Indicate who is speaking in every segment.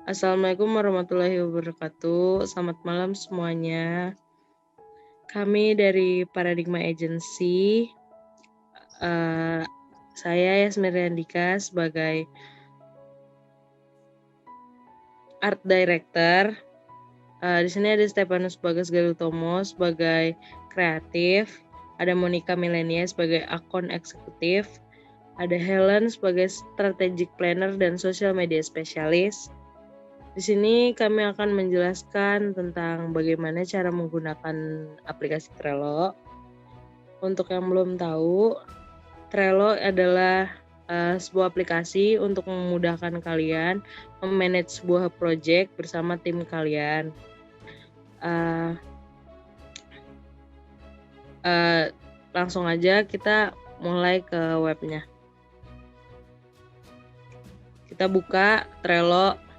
Speaker 1: Assalamualaikum warahmatullahi wabarakatuh. Selamat malam semuanya. Kami dari Paradigma Agency, eh, saya Yasmir Andika sebagai Art Director. Di sini ada Stefanus Bagas Galutomo sebagai kreatif, ada Monica Milenia sebagai akun eksekutif, ada Helen sebagai strategic planner dan social media spesialis. Di sini kami akan menjelaskan tentang bagaimana cara menggunakan aplikasi Trello. Untuk yang belum tahu, Trello adalah sebuah aplikasi untuk memudahkan kalian memanage sebuah project bersama tim kalian. Langsung aja kita mulai ke webnya. Kita buka Trello.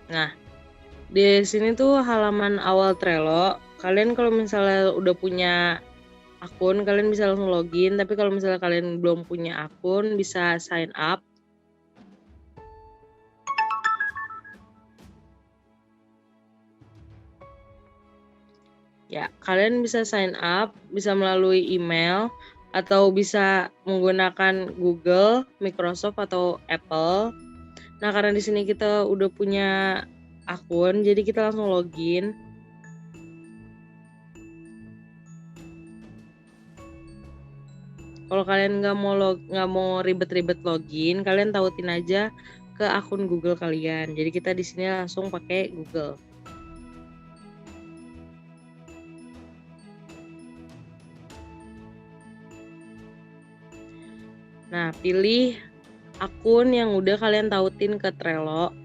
Speaker 1: Nah, di sini tuh halaman awal Trello. Kalian kalau misalnya udah punya akun, kalian bisa langsung login. Tapi kalau misalnya kalian belum punya akun, bisa sign up. Ya, kalian bisa sign up, bisa melalui email, atau bisa menggunakan Google, Microsoft, atau Apple. Nah, karena di sini kita udah punya akun, jadi kita langsung login. Kalau kalian nggak mau ribet-ribet login, kalian tautin aja ke akun Google kalian. Jadi kita di sini langsung pakai Google. Nah, pilih akun yang udah kalian tautin ke Trello.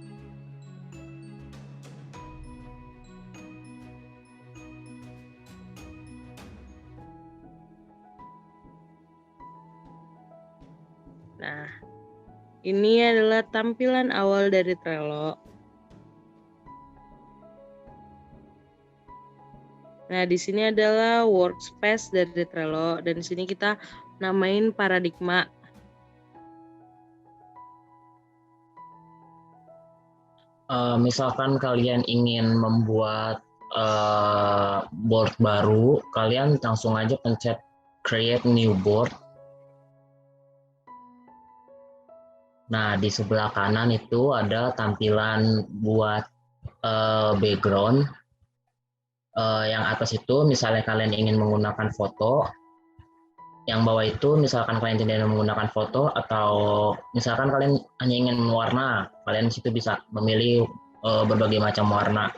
Speaker 1: Nah, ini adalah tampilan awal dari Trello. Nah, di sini adalah workspace dari Trello dan di sini kita namain Paradigma.
Speaker 2: Misalkan kalian ingin membuat board baru, kalian langsung aja pencet create new board. Nah, di sebelah kanan itu ada tampilan buat background. Yang atas itu misalnya kalian ingin menggunakan foto, yang bawah itu misalkan kalian tidak menggunakan foto, atau misalkan kalian hanya ingin warna, kalian di situ bisa memilih berbagai macam warna.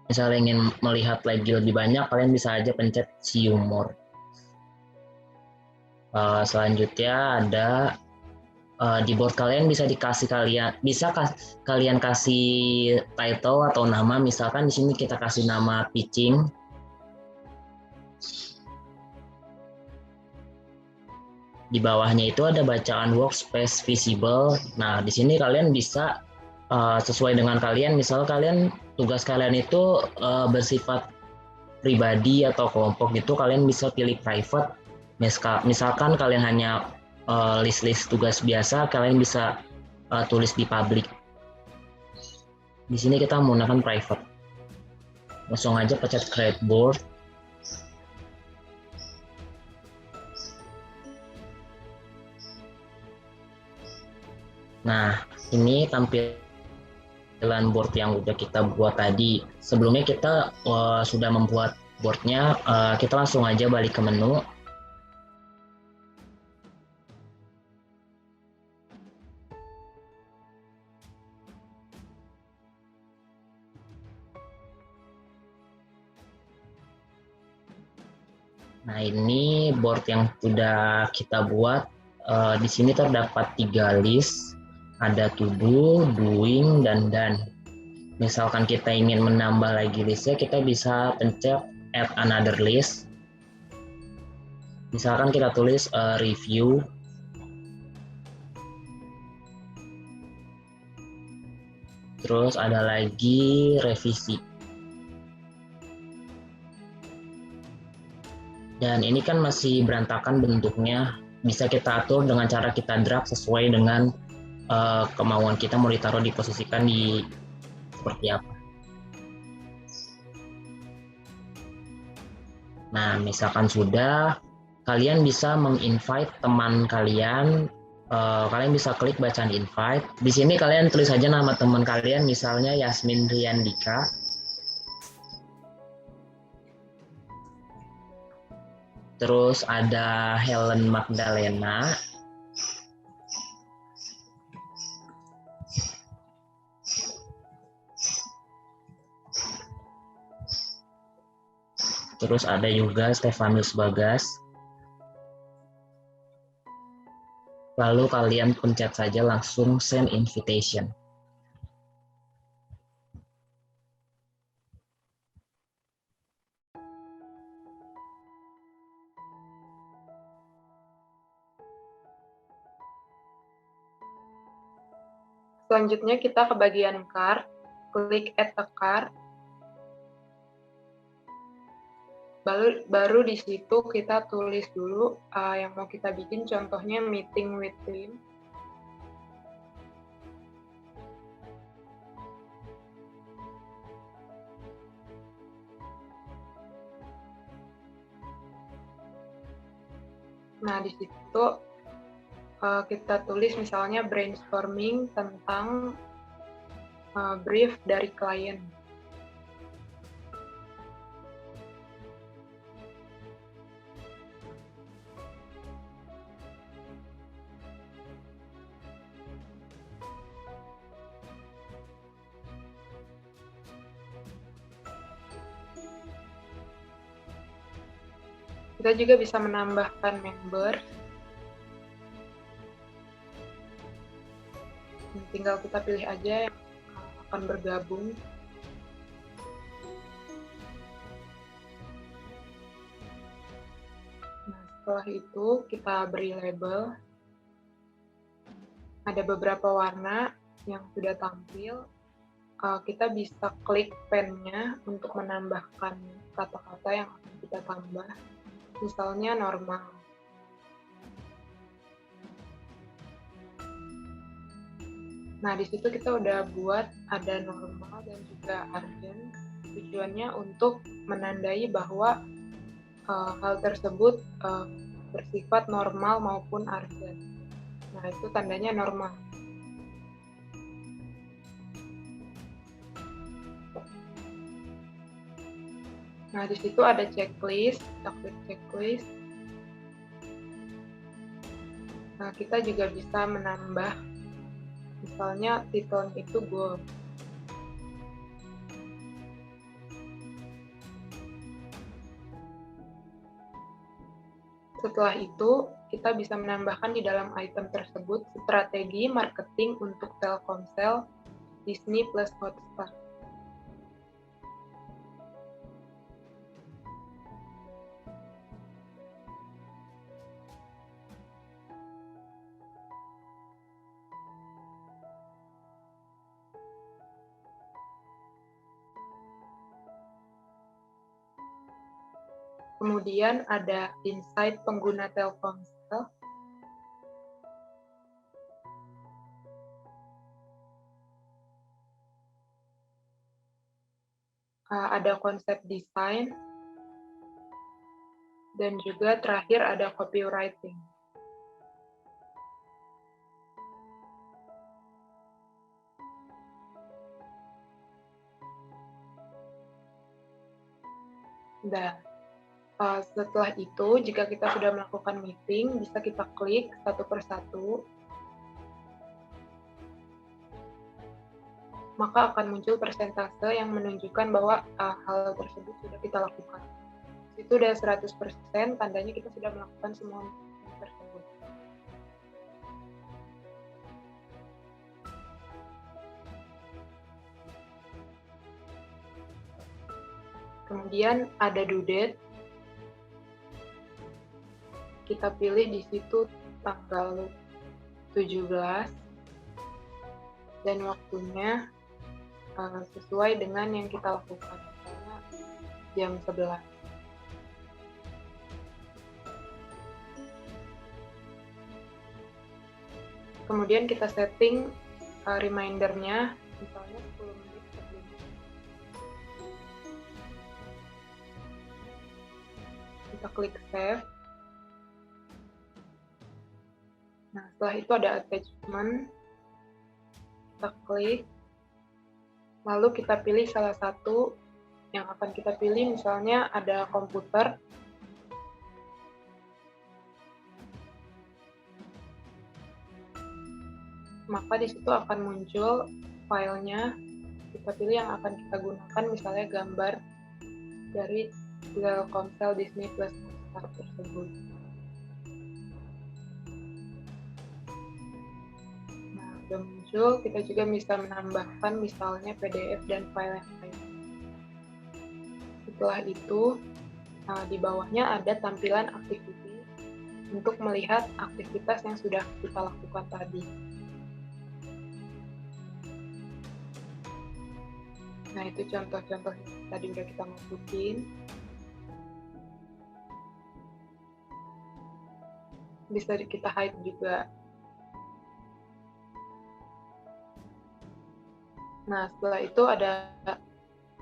Speaker 2: Misalnya ingin melihat lagi lebih banyak, kalian bisa aja pencet see more. Selanjutnya ada di board kalian bisa kalian kasih title atau nama. Misalkan di sini kita kasih nama pitching. Di bawahnya itu ada bacaan workspace visible. Nah, di sini kalian bisa sesuai dengan kalian. Misal kalian tugas kalian itu bersifat pribadi atau kelompok gitu, kalian bisa pilih private. Misalkan kalian hanya list-list tugas biasa, kalian bisa tulis di public. Di sini kita menggunakan private. Langsung aja pencet create board. Nah, ini tampilan board yang udah kita buat tadi. Sebelumnya kita sudah membuat boardnya, kita langsung aja balik ke menu. Nah, ini board yang sudah kita buat. Di sini terdapat 3 list, ada to do, doing, dan done. Misalkan kita ingin menambah lagi listnya, kita bisa pencet add another list. Misalkan kita tulis review. Terus ada lagi revisi. Dan ini kan masih berantakan bentuknya, bisa kita atur dengan cara kita drag sesuai dengan kemauan kita mau ditaruh diposisikan di seperti apa. Nah, misalkan sudah, kalian bisa menginvite teman kalian. Kalian bisa klik bacaan invite. Di sini kalian tulis saja nama teman kalian, misalnya Yasmin Riandika. Terus ada Helen Magdalena. Terus ada juga Stefanus Bagas. Lalu kalian pencet saja langsung send invitation.
Speaker 3: Selanjutnya kita ke bagian card, klik add a card. Baru di situ kita tulis dulu yang mau kita bikin, contohnya meeting with team. Nah, di situ kita tulis misalnya brainstorming tentang brief dari klien. Kita juga bisa menambahkan member. Tinggal kita pilih aja yang akan bergabung. Nah, setelah itu kita beri label. Ada beberapa warna yang sudah tampil. Kita bisa klik pen-nya untuk menambahkan kata-kata yang akan kita tambah. Misalnya normal. Nah, di situ kita udah buat ada normal dan juga urgent. Tujuannya untuk menandai bahwa hal tersebut bersifat normal maupun urgent. Nah, itu tandanya normal. Nah, di situ ada checklist, kita klik checklist. Nah, kita juga bisa menambah, misalnya titelnya itu goal. Setelah itu, kita bisa menambahkan di dalam item tersebut strategi marketing untuk Telkomsel, Disney plus Hotstar. Kemudian ada insight pengguna Telkomsel. Ada konsep desain. Dan juga terakhir ada copywriting. Nah, setelah itu, jika kita sudah melakukan meeting, bisa kita klik satu persatu. Maka akan muncul persentase yang menunjukkan bahwa hal tersebut sudah kita lakukan. Itu udah 100%, tandanya kita sudah melakukan semua tersebut. Kemudian ada due date. Kita pilih di situ tanggal 17 dan waktunya sesuai dengan yang kita lakukan, misalnya jam 11. kemudian kita setting reminder-nya, misalnya 10 menit sebelumnya. Kita klik save. Nah, setelah itu ada attachment. Kita klik. Lalu kita pilih salah satu yang akan kita pilih, misalnya ada komputer. Maka di situ akan muncul filenya. Kita pilih yang akan kita gunakan, misalnya gambar dari Telkomsel Disney Plus Hotstar tersebut. Nah, udah muncul, kita juga bisa menambahkan misalnya PDF dan file yang lain. Setelah itu, di bawahnya ada tampilan activity untuk melihat aktivitas yang sudah kita lakukan tadi. Nah, itu contoh-contoh yang tadi udah kita masukin. Bisa kita hide juga. Nah, setelah itu ada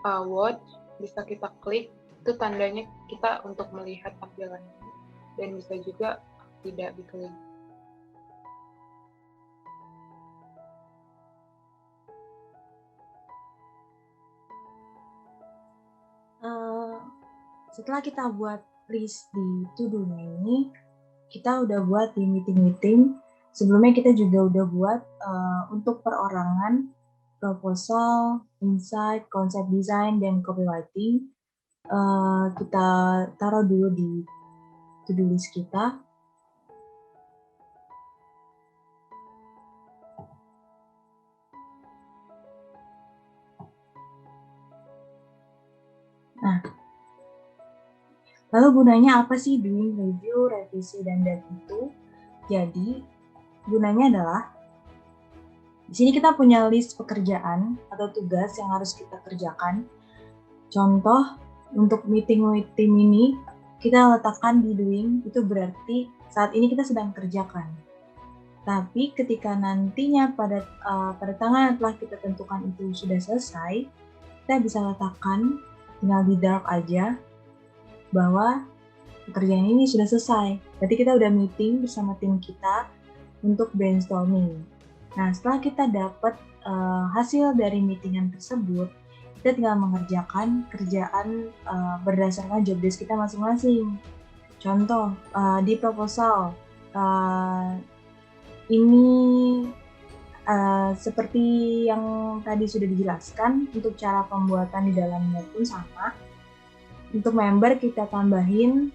Speaker 3: watch, bisa kita klik, itu tandanya kita untuk melihat tampilannya. Dan bisa juga tidak diklik.
Speaker 4: Setelah kita buat list di to-do ini, kita udah buat di meeting-meeting. Sebelumnya kita juga udah buat untuk perorangan, proposal, insight, konsep desain, dan copywriting. Kita taruh dulu di to-do list kita. Nah, lalu gunanya apa sih doing review, revisi, dan that itu? Jadi, gunanya adalah di sini kita punya list pekerjaan atau tugas yang harus kita kerjakan. Contoh, untuk meeting-meeting ini, kita letakkan di doing, itu berarti saat ini kita sedang kerjakan. Tapi ketika nantinya pada tanggal yang telah kita tentukan itu sudah selesai, kita bisa letakkan, tinggal di dark aja, bahwa pekerjaan ini sudah selesai. Berarti kita udah meeting bersama tim kita untuk brainstorming. Nah, setelah kita dapat hasil dari meetingan tersebut, kita tinggal mengerjakan kerjaan berdasarkan job desk kita masing-masing. Contoh, di proposal, ini seperti yang tadi sudah dijelaskan, untuk cara pembuatan di dalamnya pun sama. Untuk member kita tambahin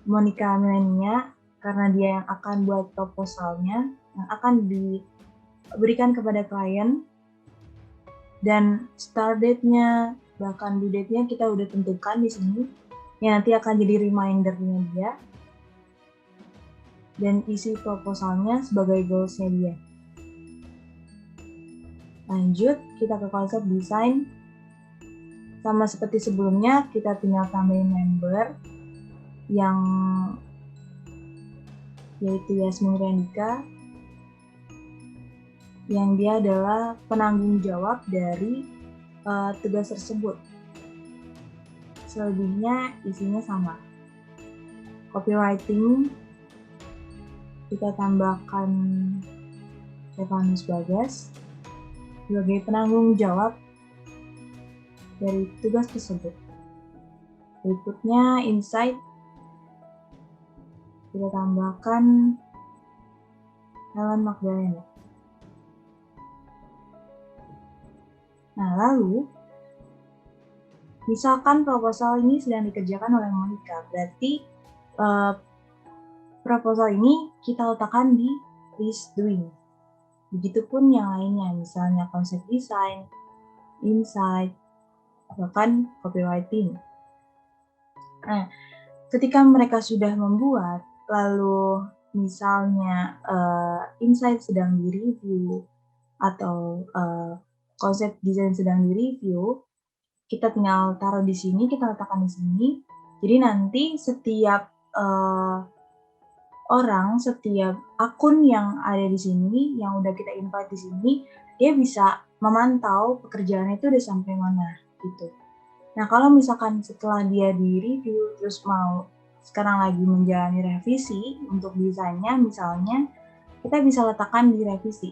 Speaker 4: Monica Milenia, karena dia yang akan buat proposalnya, yang akan diberikan kepada klien. Dan start date-nya, bahkan due date-nya kita udah tentukan di sini, yang nanti akan jadi reminder-nya dia. Dan isi proposalnya sebagai goals-nya dia. Lanjut, kita ke konsep desain. Sama seperti sebelumnya, kita tinggal tambahin member yang yaitu Yasmin Randika, yang dia adalah penanggung jawab dari tugas tersebut. Selebihnya isinya sama. Copywriting, kita tambahkan Stefanus Bagas sebagai penanggung jawab dari tugas tersebut. Berikutnya, insight, kita tambahkan Helen Magdalena. Nah, lalu, misalkan proposal ini sedang dikerjakan oleh Monica, berarti proposal ini kita letakkan di list doing. Begitupun yang lainnya, misalnya konsep desain, insight, bahkan copywriting. Nah, ketika mereka sudah membuat, lalu misalnya insight sedang direview atau konsep desain sedang direview, kita tinggal taruh di sini, kita letakkan di sini. Jadi nanti setiap setiap akun yang ada di sini, yang udah kita invite di sini, dia bisa memantau pekerjaannya itu udah sampai mana gitu. Nah, kalau misalkan setelah dia di-review terus mau sekarang lagi menjalani revisi untuk desainnya misalnya, kita bisa letakkan di revisi.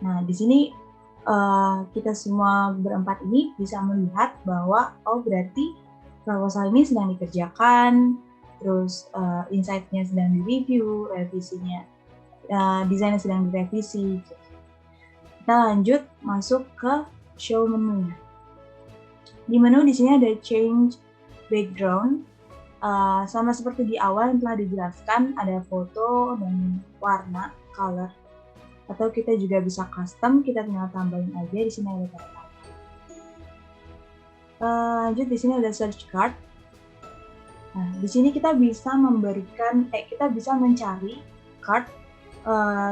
Speaker 4: Nah, di sini kita semua berempat ini bisa melihat bahwa berarti proposal ini sedang dikerjakan, terus insight-nya sedang direview, revisinya, desainnya sedang direvisi. Kita lanjut masuk ke show menunya. Di menu di sini ada change background, sama seperti di awal yang telah dijelaskan, ada foto dan warna, color. Atau kita juga bisa custom, kita tinggal tambahin aja, di sini ada tanda. Lanjut di sini ada search card. Nah, di sini kita bisa kita bisa mencari card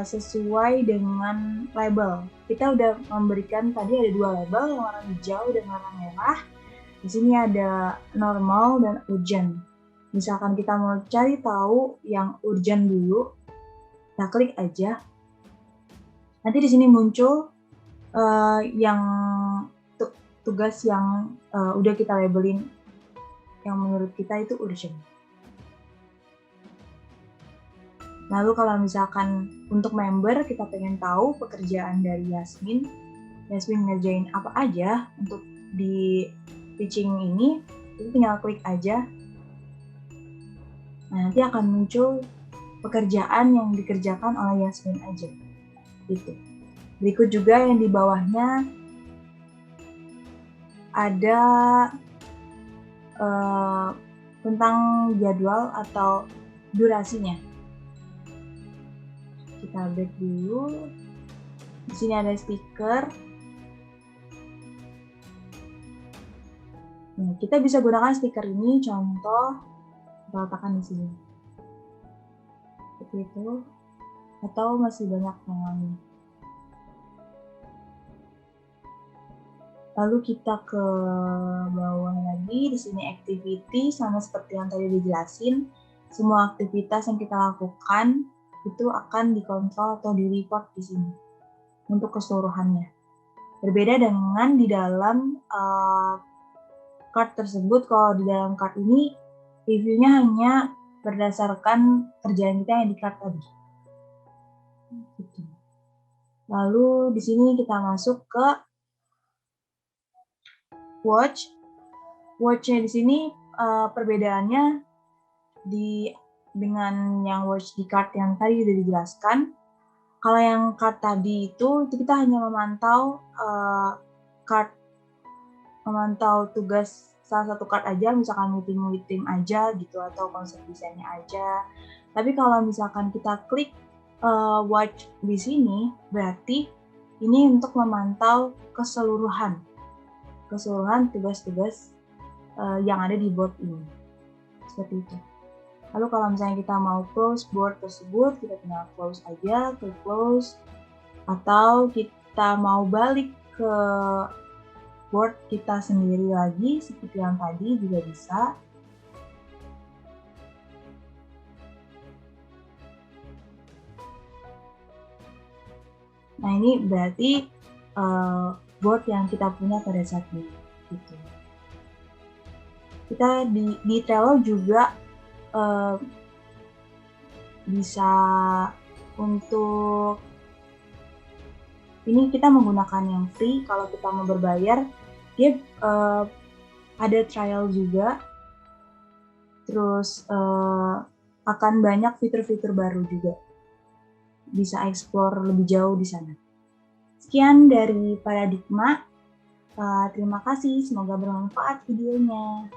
Speaker 4: sesuai dengan label. Kita udah memberikan tadi ada 2 label, yang warna hijau dan warna merah. Di sini ada normal dan urgent. Misalkan kita mau cari tahu yang urgent dulu, kita klik aja. Nanti di sini muncul yang tugas yang udah kita labelin yang menurut kita itu urgent. Lalu kalau misalkan untuk member kita pengen tahu pekerjaan dari Yasmin ngerjain apa aja untuk di pitching ini, itu tinggal klik aja. Nah, nanti akan muncul pekerjaan yang dikerjakan oleh Yasmin aja. Gitu. Berikut juga yang di bawahnya ada tentang jadwal atau durasinya. Kita back dulu. Di sini ada stiker. Nah, kita bisa gunakan stiker ini, contoh kita letakkan di sini. Seperti itu. Atau masih banyak yang lain. Lalu kita ke bawah lagi, di sini activity, sama seperti yang tadi dijelasin, semua aktivitas yang kita lakukan itu akan dikontrol atau di-report di sini untuk keseluruhannya. Berbeda dengan di dalam card tersebut, kalau di dalam card ini reviewnya hanya berdasarkan kerjaan kita yang di card tadi. Gitu. Lalu di sini kita masuk ke watch. Watch-nya di sini perbedaannya dengan yang watch di card yang tadi sudah dijelaskan. Kalau yang card tadi itu kita hanya memantau tugas salah satu card aja, misalkan meeting aja gitu, atau konsep desainnya aja. Tapi kalau misalkan kita klik watch di sini, berarti ini untuk memantau keseluruhan tugas-tugas yang ada di board ini. Seperti itu. Lalu kalau misalnya kita mau close board tersebut, kita tinggal close aja, klik close. Atau kita mau balik ke board kita sendiri lagi, seperti yang tadi juga bisa. Nah, ini berarti board yang kita punya pada saat ini. Gitu. Kita di Trello juga bisa untuk ini kita menggunakan yang free. Kalau kita mau berbayar, dia ada trial juga. Terus akan banyak fitur-fitur baru juga. Bisa explore lebih jauh di sana. Sekian dari Paradigma. Terima kasih, semoga bermanfaat videonya.